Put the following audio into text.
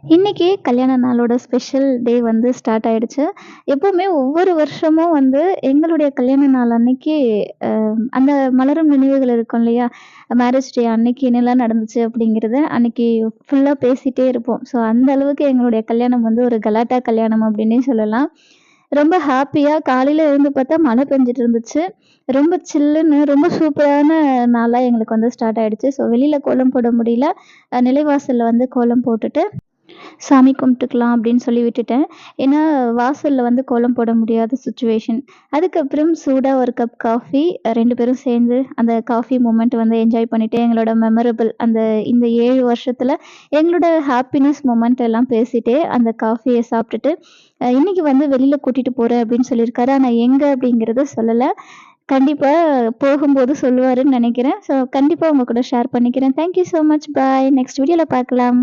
இன்னைக்கு கல்யாண நாளோட ஸ்பெஷல் டே வந்து ஸ்டார்ட் ஆயிடுச்சு. எப்பவுமே ஒவ்வொரு வருஷமும் வந்து எங்களுடைய கல்யாண நாள் அன்னைக்கு அ அந்த மலரும் நினைவுகள் இருக்கும் இல்லையா? மேரேஜ் டே அன்னைக்கு என்னலாம் நடந்துச்சு அப்படிங்கிறத அன்னைக்கு ஃபுல்லா பேசிட்டே இருப்போம். ஸோ அந்த அளவுக்கு எங்களுடைய கல்யாணம் வந்து ஒரு கலாட்டா கல்யாணம் அப்படின்னே சொல்லலாம். ரொம்ப ஹாப்பியா காலையில எழுந்து பார்த்தா மழை பெஞ்சுட்டு இருந்துச்சு. ரொம்ப சில்லுன்னு ரொம்ப சூப்பரான நாளா எங்களுக்கு வந்து ஸ்டார்ட் ஆயிடுச்சு. ஸோ வெளியில கோலம் போட முடியல. நிலைவாசல்ல வந்து கோலம் போட்டுட்டு சாமி கும்பிட்டுக்கலாம் அப்படின்னு சொல்லி விட்டுட்டேன். ஏன்னா, வாசல்ல வந்து கோலம் போட முடியாத சிச்சுவேஷன். அதுக்கப்புறம் சூடா ஒரு கப் காஃபி 2 பேரும் சேர்ந்து அந்த காஃபி மொமெண்ட் வந்து என்ஜாய் பண்ணிட்டு, எங்களோட மெமரபிள் இந்த 7 வருஷத்துல எங்களோட ஹாப்பினஸ் மொமெண்ட் எல்லாம் பேசிட்டே அந்த காஃபிய சாப்பிட்டுட்டு, இன்னைக்கு வந்து வெளியில கூட்டிட்டு போறேன் அப்படின்னு சொல்லியிருக்காரு. ஆனா எங்க அப்படிங்கிறத சொல்லல. கண்டிப்பா போகும்போது சொல்லுவாருன்னு நெனைக்கிறேன். ஸோ கண்டிப்பா உங்க கூட ஷேர் பண்ணிக்கிறேன். Thank you so much. Bye. Next வீடியோல பார்க்கலாம்.